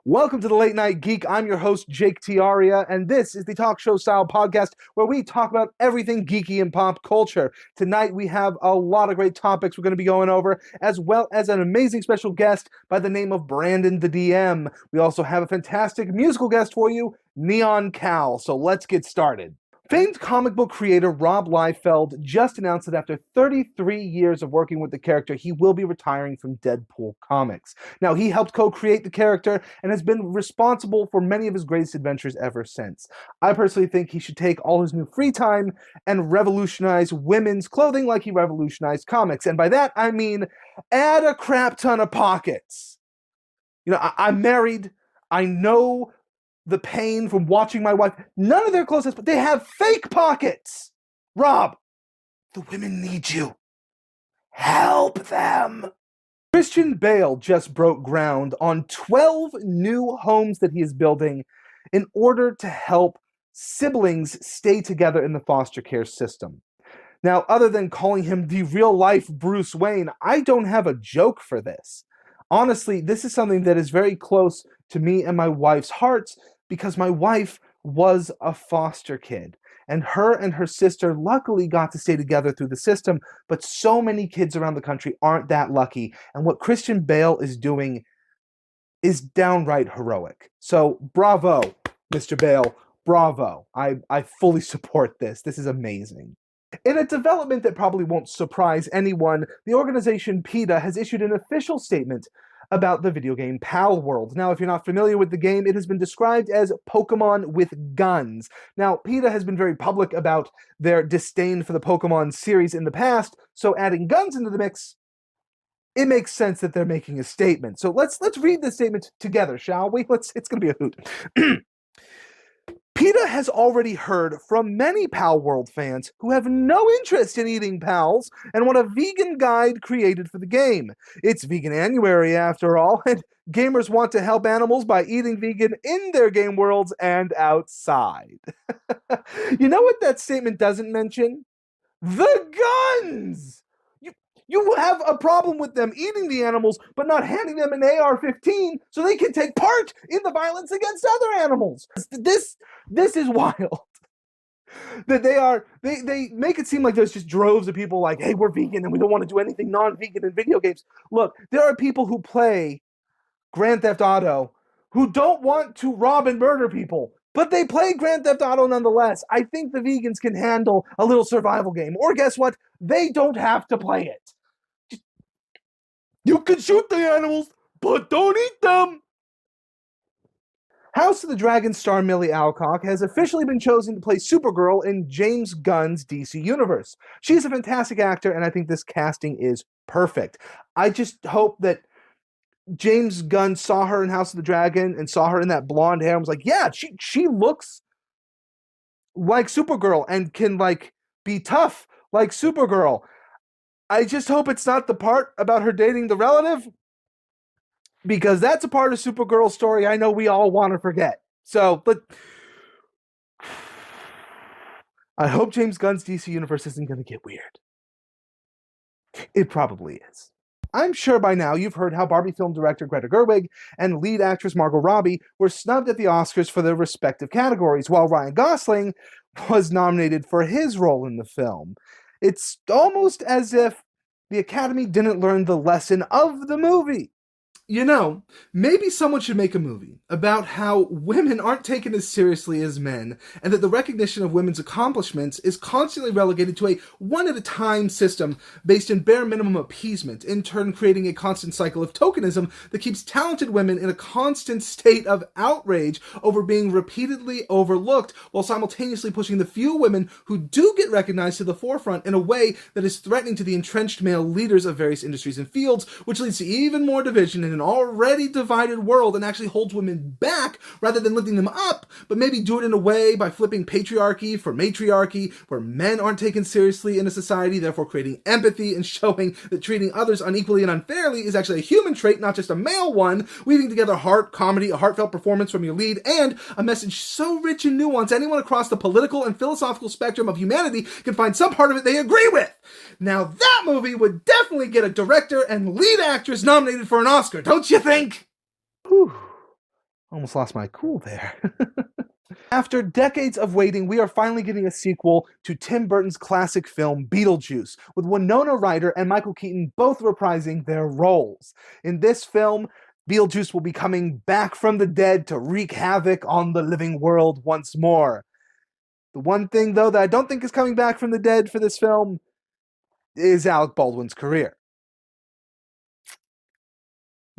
Welcome to the Late Night Geek. I'm your host, Jake Tiaria, and this is the talk show style podcast where we talk about everything geeky in pop culture. Tonight we have a lot of great topics we're going to be going over, as well as an amazing special guest by the name of Brandon the DM. We also have a fantastic musical guest for you, Neon Cowell. So let's get started. Famed comic book creator Rob Liefeld just announced that after 33 years of working with the character, he will be retiring from Deadpool comics. Now, he helped co-create the character and has been responsible for many of his greatest adventures ever since. I personally think he should take all his new free time and revolutionize women's clothing like he revolutionized comics. And by that, I mean add a crap ton of pockets. You know, I'm married. I know the pain from watching my wife. None of their clothes, but they have fake pockets. Rob, the women need you. Help them. Christian Bale just broke ground on 12 new homes that he is building in order to help siblings stay together in the foster care system. Now, other than calling him the real-life Bruce Wayne, I don't have a joke for this. Honestly, this is something that is very close to me and my wife's hearts, because my wife was a foster kid, and her sister luckily got to stay together through the system, but so many kids around the country aren't that lucky, and what Christian Bale is doing is downright heroic. So bravo, Mr. Bale, bravo. I fully support this. This is amazing. In a development that probably won't surprise anyone, the organization PETA has issued an official statement about the video game Pal World. Now, if you're not familiar with the game, it has been described as Pokemon with guns. Now, PETA has been very public about their disdain for the Pokemon series in the past, so adding guns into the mix, it makes sense that they're making a statement. So let's read this statement together, shall we? It's going to be a hoot. PETA has already heard from many Pal World fans who have no interest in eating pals and want a vegan guide created for the game. It's Veganuary after all, and gamers want to help animals by eating vegan in their game worlds and outside. You know what that statement doesn't mention? The guns! You have a problem with them eating the animals, but not handing them an AR-15 so they can take part in the violence against other animals. This is wild. That they make it seem like there's just droves of people like, hey, we're vegan and we don't want to do anything non-vegan in video games. Look, there are people who play Grand Theft Auto who don't want to rob and murder people, but they play Grand Theft Auto nonetheless. I think the vegans can handle a little survival game. Or guess what? They don't have to play it. You can shoot the animals, but don't eat them! House of the Dragon star Millie Alcock has officially been chosen to play Supergirl in James Gunn's DC Universe. She's a fantastic actor, and I think this casting is perfect. I just hope that James Gunn saw her in House of the Dragon and saw her in that blonde hair and was like, yeah, she looks like Supergirl and can, like, be tough like Supergirl. I just hope it's not the part about her dating the relative, because that's a part of Supergirl's story I know we all want to forget. So, but I hope James Gunn's DC Universe isn't going to get weird. It probably is. I'm sure by now you've heard how Barbie film director Greta Gerwig and lead actress Margot Robbie were snubbed at the Oscars for their respective categories, while Ryan Gosling was nominated for his role in the film. It's almost as if the Academy didn't learn the lesson of the movie. You know, maybe someone should make a movie about how women aren't taken as seriously as men, and that the recognition of women's accomplishments is constantly relegated to a one-at-a-time system based in bare minimum appeasement, in turn creating a constant cycle of tokenism that keeps talented women in a constant state of outrage over being repeatedly overlooked, while simultaneously pushing the few women who do get recognized to the forefront in a way that is threatening to the entrenched male leaders of various industries and fields, which leads to even more division in an already divided world and actually holds women back rather than lifting them up, but maybe do it in a way by flipping patriarchy for matriarchy, where men aren't taken seriously in a society, therefore creating empathy and showing that treating others unequally and unfairly is actually a human trait, not just a male one, weaving together heart, comedy, a heartfelt performance from your lead, and a message so rich in nuance anyone across the political and philosophical spectrum of humanity can find some part of it they agree with. Now that movie would definitely get a director and lead actress nominated for an Oscar, don't you think? Whew. Almost lost my cool there. After decades of waiting, we are finally getting a sequel to Tim Burton's classic film Beetlejuice, with Winona Ryder and Michael Keaton both reprising their roles. In this film, Beetlejuice will be coming back from the dead to wreak havoc on the living world once more. The one thing, though, that I don't think is coming back from the dead for this film is Alec Baldwin's career.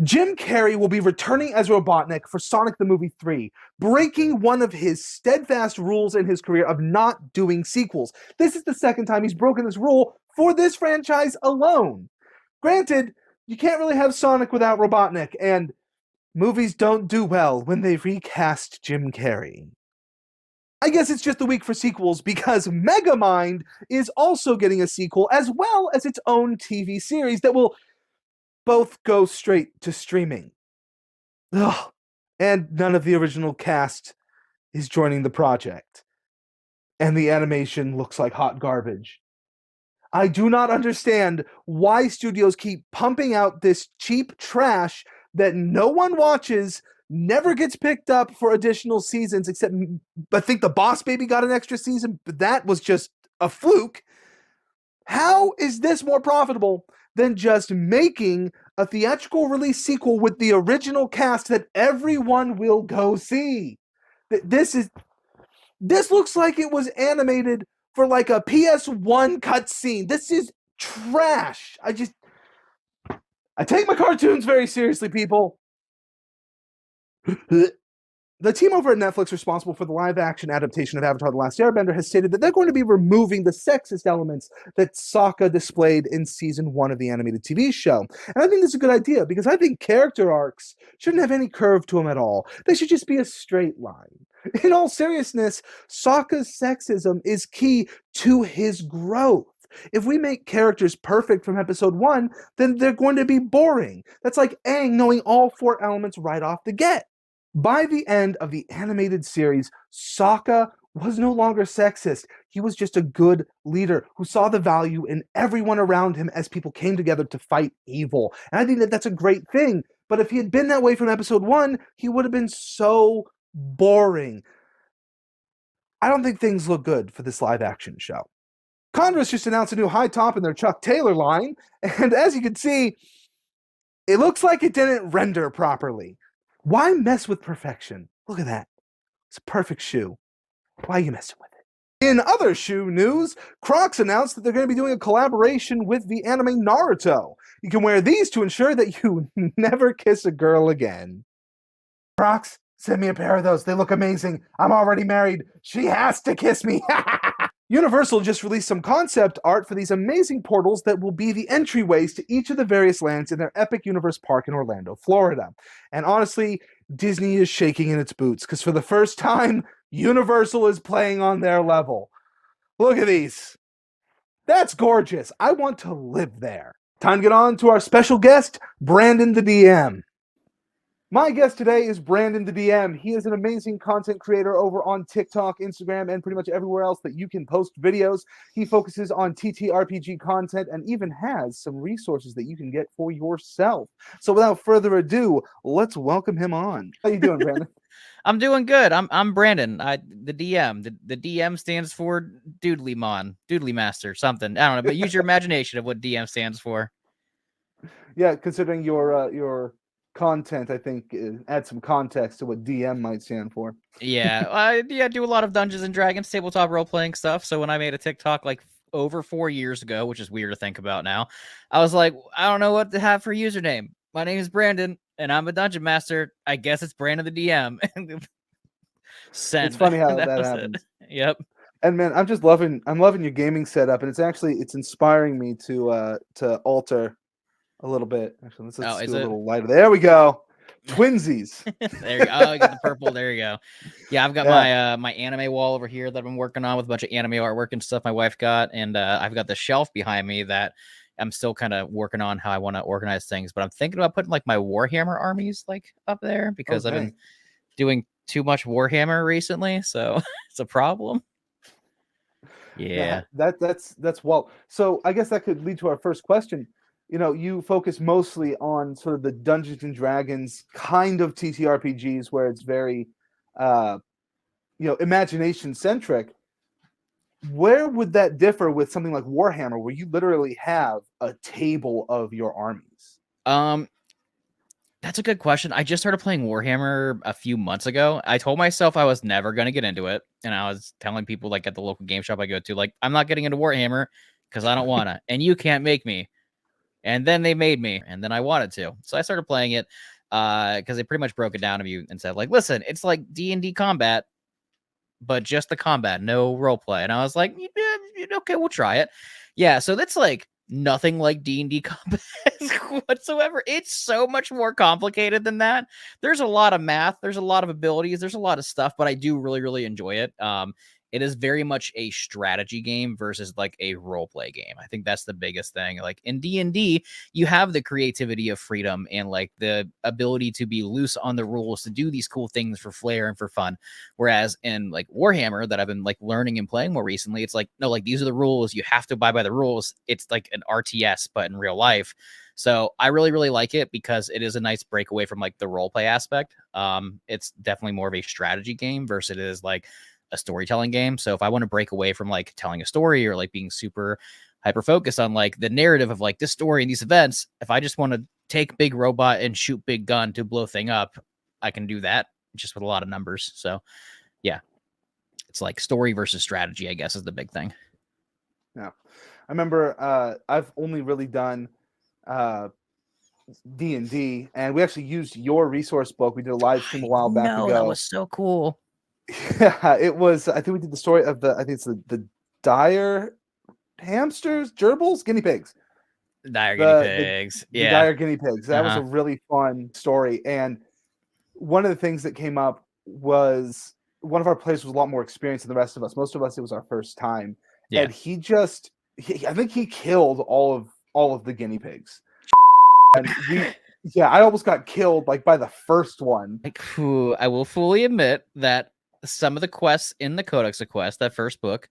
Jim Carrey will be returning as Robotnik for Sonic the Movie 3, breaking one of his steadfast rules in his career of not doing sequels. This is the second time he's broken this rule for this franchise alone. Granted, you can't really have Sonic without Robotnik, and movies don't do well when they recast Jim Carrey. I guess it's just the week for sequels because Megamind is also getting a sequel as well as its own TV series that will both go straight to streaming. Ugh. And none of the original cast is joining the project. And the animation looks like hot garbage. I do not understand why studios keep pumping out this cheap trash that no one watches, never gets picked up for additional seasons, except I think the Boss Baby got an extra season, but that was just a fluke. How is this more profitable than just making a theatrical release sequel with the original cast that everyone will go see? This looks like it was animated for like a PS1 cutscene. This is trash. I take my cartoons very seriously, people. The team over at Netflix responsible for the live-action adaptation of Avatar: The Last Airbender has stated that they're going to be removing the sexist elements that Sokka displayed in Season 1 of the animated TV show. And I think this is a good idea, because I think character arcs shouldn't have any curve to them at all. They should just be a straight line. In all seriousness, Sokka's sexism is key to his growth. If we make characters perfect from episode 1, then they're going to be boring. That's like Aang knowing all 4 elements right off the get. By the end of the animated series, Sokka was no longer sexist. He was just a good leader who saw the value in everyone around him as people came together to fight evil. And I think that that's a great thing. But if he had been that way from episode 1, he would have been so boring. I don't think things look good for this live-action show. Converse just announced a new high top in their Chuck Taylor line, and as you can see, it looks like it didn't render properly. Why mess with perfection? Look at that. It's a perfect shoe. Why are you messing with it? In other shoe news, Crocs announced that they're going to be doing a collaboration with the anime Naruto. You can wear these to ensure that you never kiss a girl again. Crocs, send me a pair of those. They look amazing. I'm already married. She has to kiss me. Universal just released some concept art for these amazing portals that will be the entryways to each of the various lands in their Epic Universe Park in Orlando, Florida. And honestly, Disney is shaking in its boots, because for the first time, Universal is playing on their level. Look at these. That's gorgeous. I want to live there. Time to get on to our special guest, Brandon the DM. My guest today is Brandon the DM. He is an amazing content creator over on TikTok, Instagram, and pretty much everywhere else that you can post videos. He focuses on TTRPG content and even has some resources that you can get for yourself. So without further ado, let's welcome him on. How you doing, Brandon? I'm doing good. I'm Brandon. The DM. The DM stands for Doodly Master, something. I don't know, but use your imagination of what DM stands for. Yeah, considering your content, I think add some context to what DM might stand for. Yeah, I do a lot of Dungeons and Dragons tabletop role playing stuff. So when I made a TikTok like over 4 years ago, which is weird to think about now, I was like, I don't know what to have for username. My name is Brandon, and I'm a dungeon master. I guess it's Brandon the DM. Send. It's funny how that happens. Yep. And man, I'm loving your gaming setup, and it's inspiring me to alter a little bit. Actually, let's do a little lighter. There we go. Twinsies. There you go. Oh, I got the purple. There you go. Yeah, I've got my anime wall over here that I've been working on with a bunch of anime artwork and stuff my wife got. And I've got the shelf behind me that I'm still kind of working on how I want to organize things. But I'm thinking about putting like my Warhammer armies like up there because I've been doing too much Warhammer recently. So it's a problem. Yeah. That's well. So I guess that could lead to our first question. you focus mostly on sort of the Dungeons and Dragons kind of TTRPGs where it's very, imagination centric. Where would that differ with something like Warhammer, where you literally have a table of your armies? That's a good question. I just started playing Warhammer a few months ago. I told myself I was never going to get into it. And I was telling people like at the local game shop I go to, like, I'm not getting into Warhammer because I don't want to. And you can't make me. And then they made me. And then I wanted to. So I started playing it because they pretty much broke it down to me and said, like, listen, it's like D&D combat, but just the combat, no role play. And I was like, okay, we'll try it. Yeah, so that's like nothing like D&D combat whatsoever. It's so much more complicated than that. There's a lot of math, there's a lot of abilities, there's a lot of stuff, but I do really, really enjoy it. It is very much a strategy game versus like a role play game. I think that's the biggest thing. Like in D&D, you have the creativity of freedom and like the ability to be loose on the rules to do these cool things for flair and for fun. Whereas in like Warhammer that I've been like learning and playing more recently, it's like, no, like these are the rules. You have to abide by the rules. It's like an RTS, but in real life. So I really, really like it because it is a nice breakaway from like the role play aspect. It's definitely more of a strategy game versus it is like a storytelling game. So if I want to break away from like telling a story or like being super hyper focused on like the narrative of like this story and these events, if I just want to take big robot and shoot big gun to blow thing up, I can do that just with a lot of numbers. So yeah, it's like story versus strategy, I guess, is the big thing. Yeah. I remember I've only really done D&D, and we actually used your resource book. We did a live stream a while back ago. That was so cool. Yeah, it was. I think we did the story of I think it's the dire hamsters, gerbils, guinea pigs. Dire guinea pigs. The dire guinea pigs. That was a really fun story. And one of the things that came up was one of our players was a lot more experienced than the rest of us. Most of us, it was our first time. Yeah. And I think he killed all of the guinea pigs. And I almost got killed like by the first one. Like, I will fully admit that some of the quests in the Codex of Quests, that first book,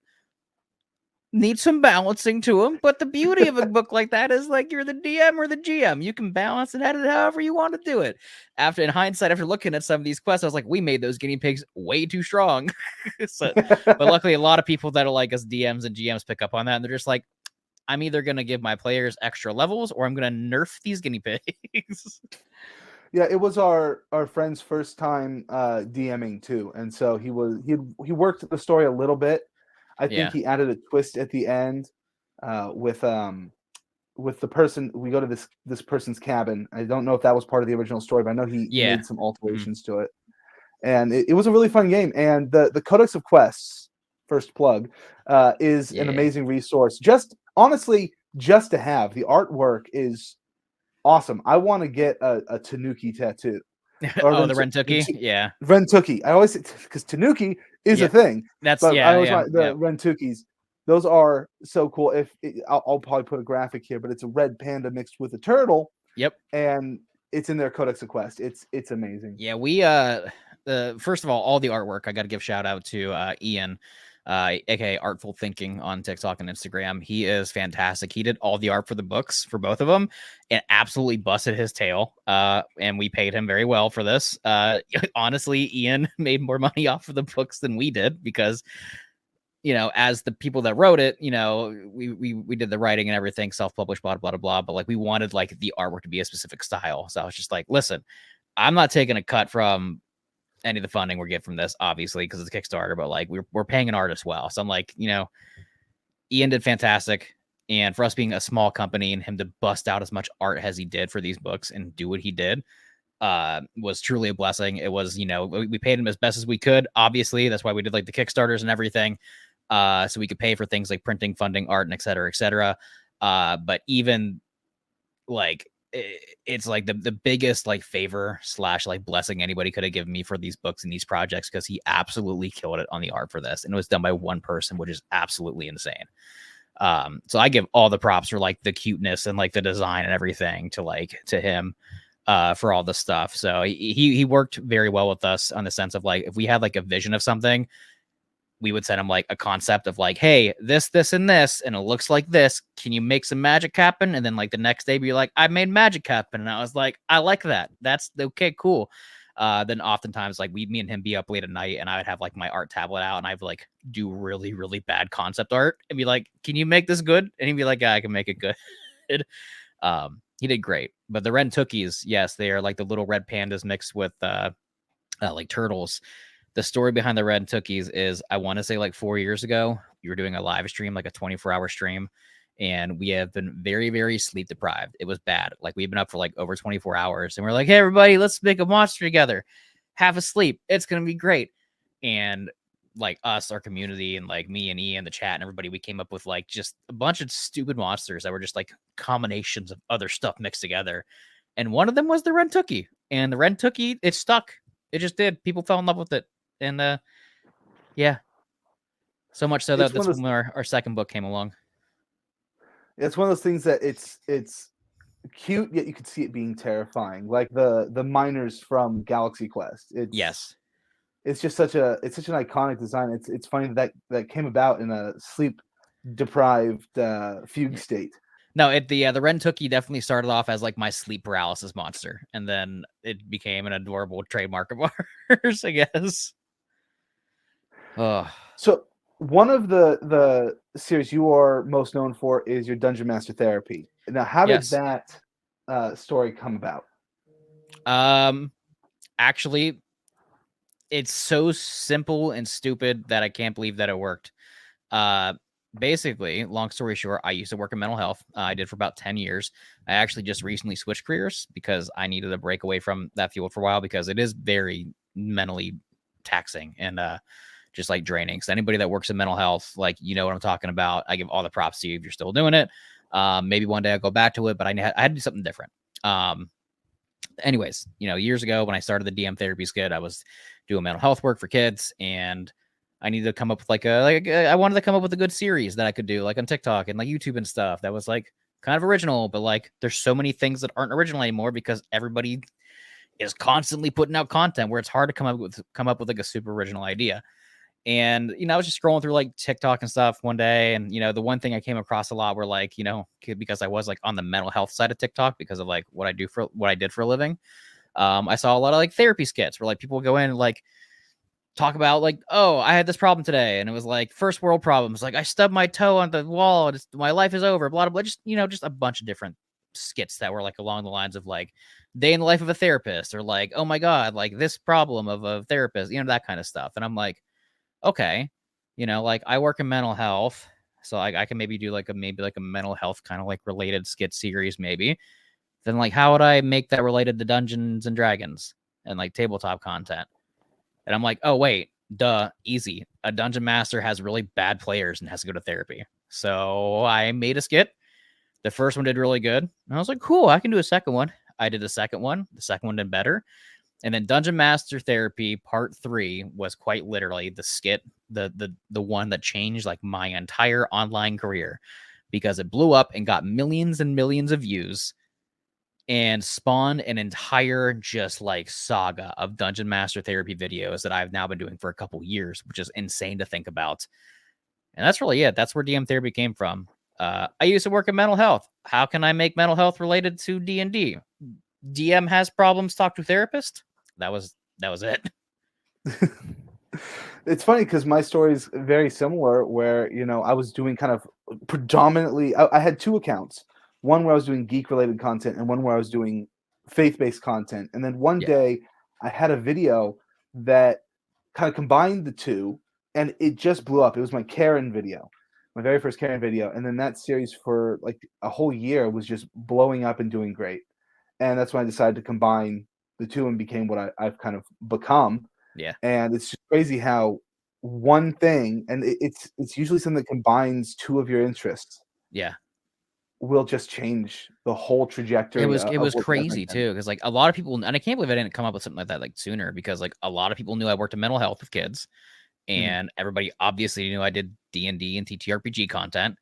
need some balancing to them. But the beauty of a book like that is like you're the DM or the GM. You can balance and edit however you want to do it. In hindsight, after looking at some of these quests, I was like, we made those guinea pigs way too strong. But luckily, a lot of people that are like us DMs and GMs pick up on that. And they're just like, I'm either going to give my players extra levels or I'm going to nerf these guinea pigs. Yeah, it was our friend's first time DMing too, and so he worked the story a little bit. I think he added a twist at the end with the person. We go to this person's cabin. I don't know if that was part of the original story, but I know he made some alterations to it, and it was a really fun game. And the Codex of Quests, first plug, is an amazing resource. Honestly, just to have. The artwork is awesome. I want to get a Tanuki tattoo. The Rentuki? Yeah. Rentuki. I always say, because Tanuki is a thing. I always want the Rentukis. Those are so cool. I'll probably put a graphic here, but it's a red panda mixed with a turtle. Yep. And it's in their Codex of Quest. It's amazing. Yeah, we first of all the artwork, I got to give shout out to Ian, aka Artful Thinking on TikTok and Instagram. He is fantastic. He did all the art for the books for both of them and absolutely busted his tail. And we paid him very well for this. Honestly, Ian made more money off of the books than we did because, as the people that wrote it, we did the writing and everything, self-published, blah, blah, blah, blah. But like we wanted like the artwork to be a specific style. So I was just like, listen, I'm not taking a cut from any of the funding we get from this, obviously, because it's a Kickstarter, but like we're paying an artist well. So I'm like, Ian did fantastic. And for us being a small company and him to bust out as much art as he did for these books and do what he did was truly a blessing. It was, we paid him as best as we could. Obviously, that's why we did like the Kickstarters and everything. So we could pay for things like printing, funding, art, and et cetera, et cetera. But even like, it's like the biggest like favor / like blessing anybody could have given me for these books and these projects, because he absolutely killed it on the art for this, and it was done by one person, which is absolutely insane. So I give all the props for like the cuteness and like the design and everything to him for all the stuff. So he worked very well with us on the sense of like if we had like a vision of something, we would send him like a concept of like, hey, this, and this, and it looks like this. Can you make some magic happen? And then like the next day, be like, I made magic happen, and I was like, I like that. That's okay, cool. Then oftentimes like me and him be up late at night, and I would have like my art tablet out, and I'd like do really really bad concept art, and be like, can you make this good? And he'd be like, yeah, I can make it good. He did great. But the Ren Tookies, yes, they are like the little red pandas mixed with like turtles. The story behind the Red Tookies is, I want to say like 4 years ago, we were doing a live stream, like a 24-hour stream, and we have been very, very sleep deprived. It was bad. Like we've been up for like over 24 hours, and we're like, hey, everybody, let's make a monster together. Half asleep. It's going to be great. And like us, our community, and like me and Ian, the chat, and everybody, we came up with like just a bunch of stupid monsters that were just like combinations of other stuff mixed together. And one of them was the Ren Tookie. And the Ren Tookie, it stuck. It just did. People fell in love with it. And yeah, so much so that that's when our second book came along. It's one of those things that it's cute, yet you could see it being terrifying, like the miners from Galaxy Quest. It's just such an iconic design. It's funny that came about in a sleep deprived fugue state. No, the Ren Tookie definitely started off as like my sleep paralysis monster, and then it became an adorable trademark of ours, I guess. So one of the series you are most known for is your Dungeon Master Therapy. Now, how did that story come about? Actually, it's so simple and stupid that I can't believe that it worked. Basically, long story short, I used to work in mental health. I did for about 10 years. I actually just recently switched careers because I needed a break away from that field for a while, because it is very mentally taxing and just like draining. So anybody that works in mental health, like, you know what I'm talking about. I give all the props to you if you're still doing it. Maybe one day I'll go back to it, but I had to do something different. Anyways, years ago when I started the DM therapy skit, I was doing mental health work for kids, and I needed to come up with I wanted to come up with a good series that I could do like on TikTok and like YouTube and stuff that was like kind of original, but like there's so many things that aren't original anymore because everybody is constantly putting out content where it's hard to come up with like a super original idea. And, I was just scrolling through like TikTok and stuff one day. And, the one thing I came across a lot were like, because I was like on the mental health side of TikTok because of like what I did for a living. I saw a lot of like therapy skits where like people go in and like talk about like, oh, I had this problem today. And it was like first world problems. Like I stubbed my toe on the wall. And my life is over, blah, blah, blah. Just, just a bunch of different skits that were like along the lines of like day in the life of a therapist, or like, oh my God, like this problem of a therapist, that kind of stuff. And I'm like, okay, like I work in mental health, so I can maybe do like a mental health kind of like related skit series maybe. Then like, how would I make that related to Dungeons and Dragons and like tabletop content? And I'm like, oh wait, duh, easy. A dungeon master has really bad players and has to go to therapy. So I made a skit. The first one did really good. And I was like, cool, I can do a second one. I did the second one. The second one did better. And then Dungeon Master Therapy Part 3 was quite literally the skit, the one that changed like my entire online career, because it blew up and got millions and millions of views and spawned an entire just like saga of Dungeon Master Therapy videos that I've now been doing for a couple years, which is insane to think about. And that's really it. That's where DM therapy came from. I used to work in mental health. How can I make mental health related to D&D? DM has problems, talk to therapist. That was it. It's funny because my story is very similar, where I was doing kind of predominantly, I had two accounts, one where I was doing geek related content and one where I was doing faith-based content. And then one day I had a video that kind of combined the two, and it just blew up. It was my Karen video, my very first Karen video. And then that series for like a whole year was just blowing up and doing great. And that's when I decided to combine the two and became what I've kind of become. Yeah. And it's just crazy how one thing, and it's usually something that combines two of your interests. Yeah. Will just change the whole trajectory. It was crazy too, because like a lot of people, and I can't believe I didn't come up with something like that like sooner, because like a lot of people knew I worked in mental health with kids, and everybody obviously knew I did D&D and TTRPG content.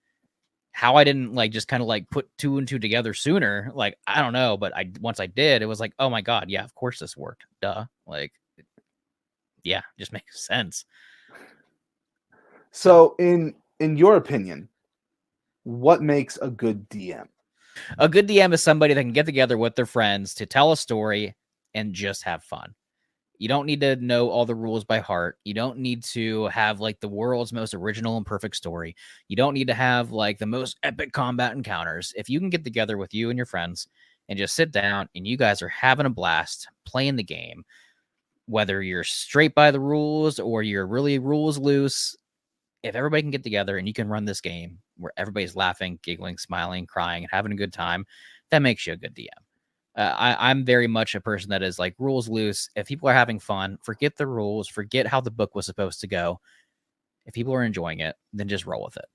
How I didn't like just kind of like put two and two together sooner, like I don't know, but once I did, it was like, oh my God, yeah, of course this worked. Duh. Like, yeah, just makes sense. So in your opinion, what makes a good DM? A good DM is somebody that can get together with their friends to tell a story and just have fun. You don't need to know all the rules by heart. You don't need to have like the world's most original and perfect story. You don't need to have like the most epic combat encounters. If you can get together with you and your friends and just sit down and you guys are having a blast playing the game, whether you're straight by the rules or you're really rules loose, if everybody can get together and you can run this game where everybody's laughing, giggling, smiling, crying, and having a good time, that makes you a good DM. I'm very much a person that is like rules loose. If people are having fun, forget the rules, forget how the book was supposed to go. If people are enjoying it, then just roll with it.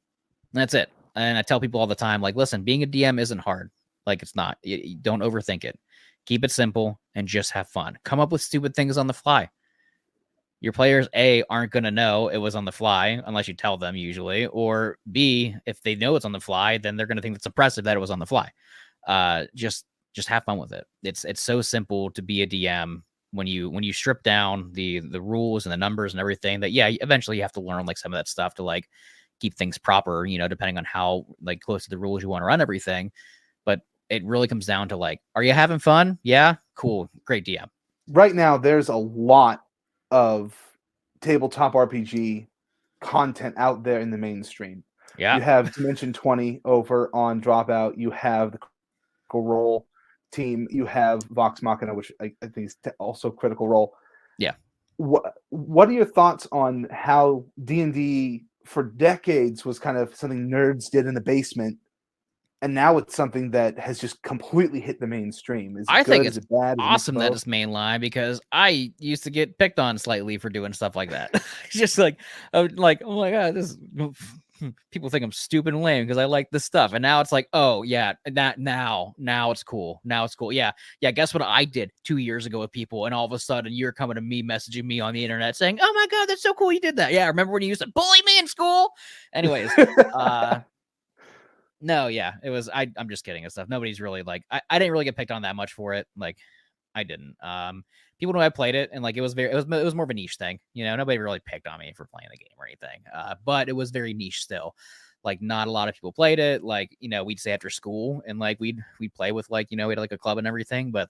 And that's it. And I tell people all the time, like, listen, being a DM isn't hard. Like, it's not. You don't overthink it. Keep it simple and just have fun. Come up with stupid things on the fly. Your players, A, aren't going to know it was on the fly unless you tell them usually. Or B, if they know it's on the fly, then they're going to think it's impressive that it was on the fly. Just have fun with it. It's so simple to be a DM when you strip down the rules and the numbers and everything that, yeah, eventually you have to learn like some of that stuff to like keep things proper, depending on how like close to the rules you want to run everything. But it really comes down to like, are you having fun? Yeah, cool, great DM. Right now, there's a lot of tabletop RPG content out there in the mainstream. Yeah. You have Dimension 20 over on Dropout. You have the Critical Role team. You have Vox Machina, which I think is also Critical Role. Yeah. What are your thoughts on how D&D for decades was kind of something nerds did in the basement, and now it's something that has just completely hit the mainstream? Is it I good? think Is it's it bad? Is it mixed awesome that both? it's mainline because I used to get picked on slightly for doing stuff like that. It's just like, oh my god, this people think I'm stupid and lame because I like this stuff, and now it's like, oh yeah, that now it's cool. Now it's cool. Yeah. Guess what I did 2 years ago with people, and all of a sudden you're coming to me, messaging me on the internet saying, "Oh my god, that's so cool you did that." Yeah, remember when you used to bully me in school? Anyways, no, yeah, it was. I'm just kidding and stuff. Nobody's really like. I didn't really get picked on that much for it. Like, I didn't. People know I played it, and like it was more of a niche thing. Nobody really picked on me for playing the game or anything. But it was very niche still. Like, not a lot of people played it. Like, we'd say after school, and like we'd play with like we had like a club and everything. But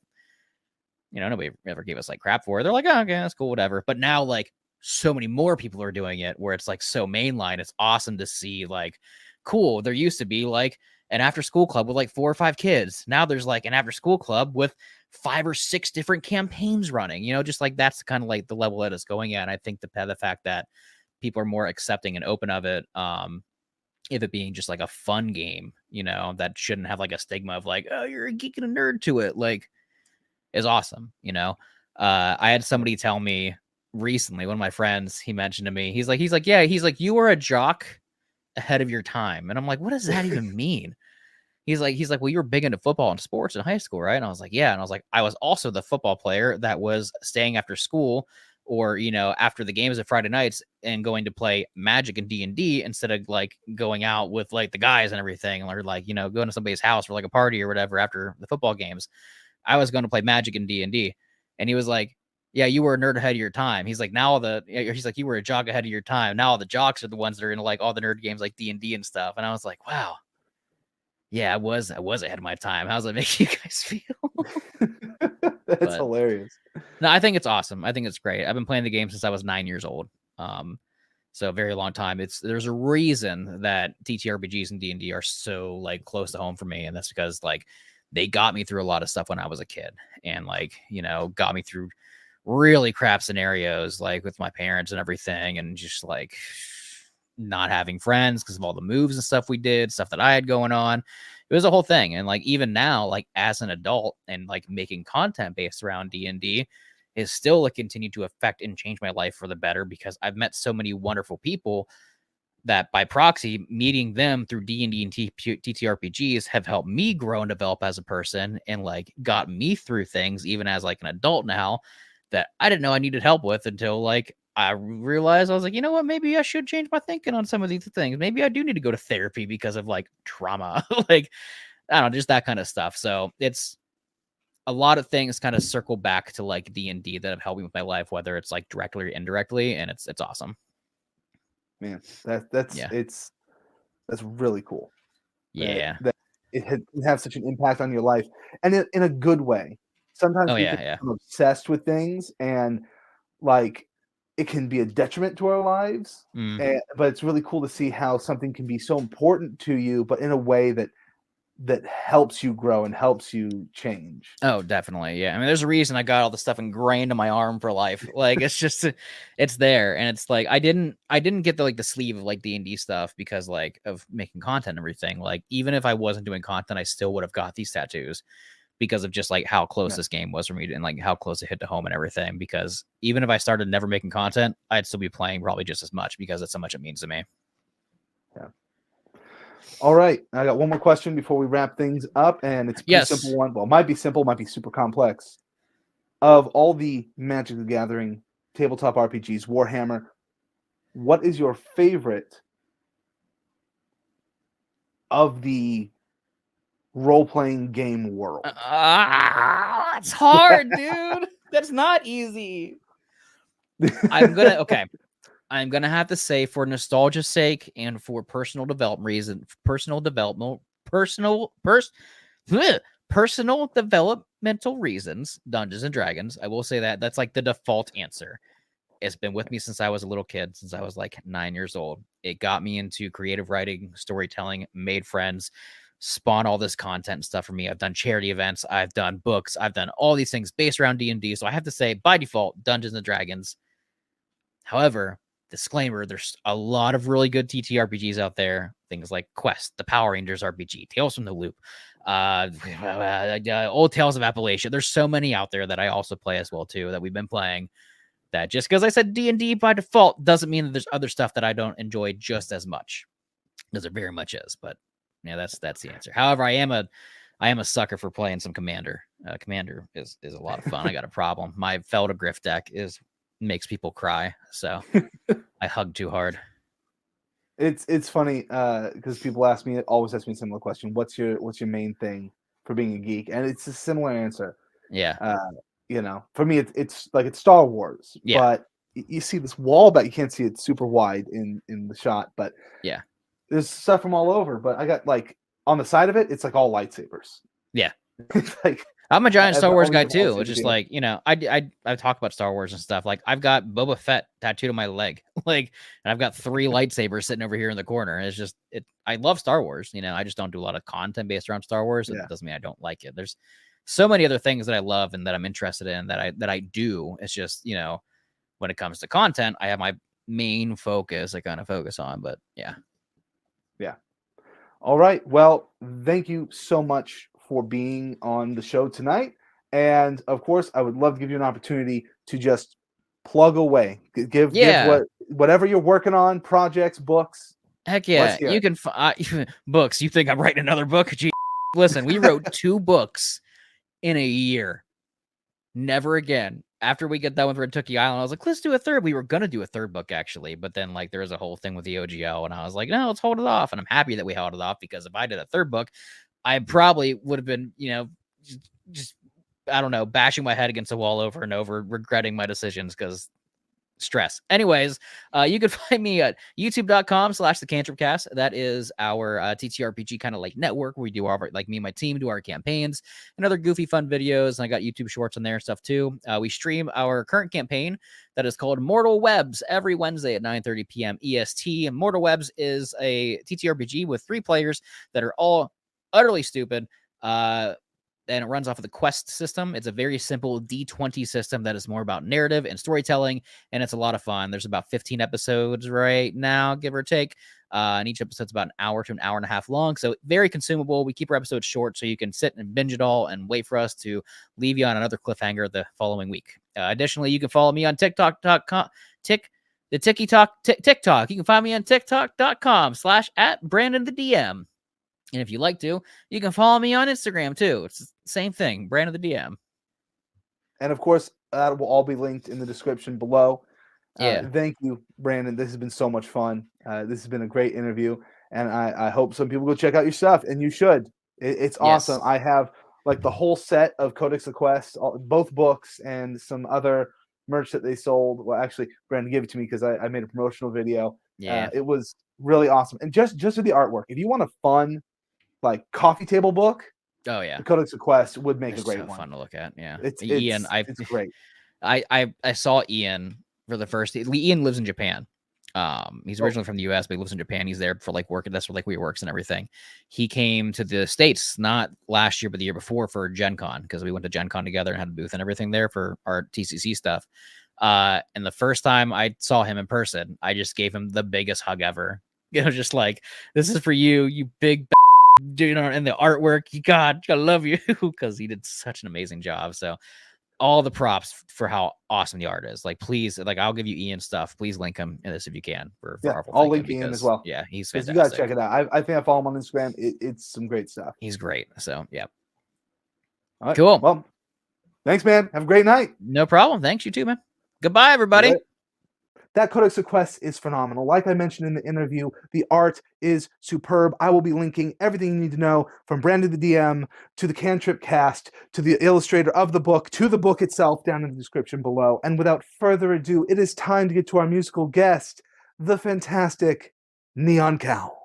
nobody ever gave us like crap for it. They're like, oh, okay, that's cool, whatever. But now like so many more people are doing it, where it's like so mainline. It's awesome to see like. Cool. There used to be like an after school club with like 4 or 5 kids. Now there's like an after school club with 5 or 6 different campaigns running, just like that's kind of like the level that it's going at. And I think the fact that people are more accepting and open of it, if it being just like a fun game, that shouldn't have like a stigma of like, oh, you're a geek and a nerd to it, like is awesome. I had somebody tell me recently, one of my friends, he mentioned to me, he's like, yeah, you were a jock ahead of your time. And I'm like, what does that even mean? He's like, well, you were big into football and sports in high school, right? And I was like, yeah. And I was like, I was also the football player that was staying after school or, after the games at Friday nights and going to play Magic and D&D instead of like going out with like the guys and everything, or like, going to somebody's house for like a party or whatever after the football games. I was going to play Magic and D&D. And he was like, yeah, you were a nerd ahead of your time. He's like, he's like, you were a jock ahead of your time. Now all the jocks are the ones that are into like all the nerd games like D&D and stuff. And I was like, wow, yeah, I was ahead of my time. How does that make you guys feel? That's hilarious. No, I think it's awesome. I think it's great. I've been playing the game since I was 9 years old. So a very long time. There's a reason that TTRPGs and D&D are so like close to home for me. And that's because like they got me through a lot of stuff when I was a kid and like, got me through really crap scenarios like with my parents and everything, and just like not having friends because of all the moves and stuff we did, stuff that I had going on. It was a whole thing. And like even now, like as an adult and like making content based around D&D is still like continue to affect and change my life for the better, because I've met so many wonderful people that by proxy, meeting them through D&D and TTRPGs have helped me grow and develop as a person and like got me through things even as like an adult now that I didn't know I needed help with until like I realized I was like, you know what, maybe I should change my thinking on some of these things. Maybe I do need to go to therapy because of like trauma, like, I don't know, just that kind of stuff. So it's a lot of things kind of circle back to like D&D that have helped me with my life, whether it's like directly or indirectly. And it's awesome. Man, that's really cool. Yeah. That it can have such an impact on your life, and in a good way. Sometimes Oh we yeah, can yeah. become obsessed with things, and like it can be a detriment to our lives. Mm. But it's really cool to see how something can be so important to you, but in a way that helps you grow and helps you change. Oh, definitely. Yeah. I mean, there's a reason I got all this stuff ingrained in my arm for life. Like it's just it's there. And it's like I didn't get the sleeve of like D&D stuff because like of making content and everything. Like even if I wasn't doing content, I still would have got these tattoos because of just like how close this game was for me and like how close it hit to home and everything. Because even if I started never making content, I'd still be playing probably just as much because that's how much it means to me. Yeah. All right. I got one more question before we wrap things up, and it's a pretty simple one. Well, it might be simple, might be super complex. Of all the Magic the Gathering tabletop RPGs, Warhammer, what is your favorite of the role-playing game world? It's hard, dude. That's not easy. I'm gonna have to say, for nostalgia's sake and for personal developmental reasons, Dungeons and Dragons. I will say that that's like the default answer. It's been with me since I was a little kid, since I was like 9 years old. It got me into creative writing, storytelling, made friends, spawned all this content and stuff for me. I've done charity events, I've done books, I've done all these things based around D&D. So I have to say, by default, Dungeons and Dragons. However, disclaimer, there's a lot of really good TTRPGs out there. Things like Quest, the Power Rangers RPG, Tales from the Loop, Old Tales of Appalachia. There's so many out there that I also play as well too that we've been playing. That just because I said D&D by default doesn't mean that there's other stuff that I don't enjoy just as much, because there very much is. But yeah, that's the answer. However, I am a sucker for playing some Commander. Commander is a lot of fun. I got a problem. My Feldegriff deck makes people cry, so I hug too hard. It's funny because people always ask me a similar question. What's your main thing for being a geek? And it's a similar answer. Yeah. For me, it's Star Wars. Yeah. But you see this wall, but you can't see it super wide in the shot. But yeah, there's stuff from all over. But I got like on the side of it, it's like all lightsabers. Yeah. It's like I'm a giant Star Wars guy too. It's just like, I talk about Star Wars and stuff. Like I've got Boba Fett tattooed on my leg, like, and I've got 3 lightsabers sitting over here in the corner. It's just I love Star Wars. I just don't do a lot of content based around Star Wars. It doesn't mean I don't like it. There's so many other things that I love and that I'm interested in that I do. It's just, when it comes to content, I have my main focus I kind of focus on. But yeah. Yeah. All right. Well, thank you so much for being on the show tonight. And of course, I would love to give you an opportunity to just plug away. Give whatever you're working on, projects, books. Heck yeah. You can books. You think I'm writing another book? Gee, listen, we wrote 2 books in a year. Never again. After we get done with Red Tookie Island, I was like, let's do a third. We were going to do a third book, actually. But then, like, there was a whole thing with the OGO. And I was like, no, let's hold it off. And I'm happy that we held it off, because if I did a third book, I probably would have been, just I don't know, bashing my head against the wall over and over, regretting my decisions because stress. Anyways, you can find me at youtube.com/the Cantrip Cast. That is our TTRPG kind of like network where we do like me and my team do our campaigns and other goofy fun videos. And I got YouTube shorts on there and stuff too. We stream our current campaign that is called Mortal Webs every Wednesday at 9:30 p.m. EST. Mortal Webs is a TTRPG with 3 players that are all utterly stupid. And it runs off of the Quest system. It's a very simple D20 system that is more about narrative and storytelling, and it's a lot of fun. There's about 15 episodes right now, give or take, and each episode's about an hour to an hour and a half long, so very consumable. We keep our episodes short so you can sit and binge it all and wait for us to leave you on another cliffhanger the following week. Additionally, you can follow me on TikTok.com. TikTok. You can find me on TikTok.com/@BrandonTheDM. And if you like to, you can follow me on Instagram too. It's the same thing, BrandonTheDM. And of course, that will all be linked in the description below. Yeah. Thank you, Brandon. This has been so much fun. This has been a great interview. And I hope some people go check out your stuff. And you should. It's awesome. I have like the whole set of Codex of Quests, both books, and some other merch that they sold. Well, actually, Brandon gave it to me because I made a promotional video. Yeah. It was really awesome. And just to the artwork, if you want a fun like coffee table book, Oh yeah. the Codex of Quests would make They're a great so one. fun to look at. Yeah. It's Ian, it's great. I saw Ian for the first. Ian lives in Japan. He's originally from the US, but he lives in Japan. He's there for like work. That's where like we works and everything. He came to the States not last year, but the year before for Gen Con, because we went to Gen Con together and had a booth and everything there for our TCC stuff. And the first time I saw him in person, I just gave him the biggest hug ever. Just like, this is for you, you big dude, and the artwork. God, I love you, because he did such an amazing job. So all the props for how awesome the art is. Like, please, like, I'll give you Ian stuff. Please link him in this if you can for Artful I'll Thinking, link Ian as well. Yeah, he's because fantastic. you gotta check it out. I think I follow him on Instagram. It's some great stuff. He's great. So yeah. All right. Cool. Well, thanks, man. Have a great night. No problem. Thanks, you too, man. Goodbye, everybody. That Codex of Quests is phenomenal. Like I mentioned in the interview, the art is superb. I will be linking everything you need to know, from Brandon the DM to the Cantrip Cast to the illustrator of the book to the book itself, down in the description below. And without further ado, it is time to get to our musical guest, the fantastic Neon Cowell.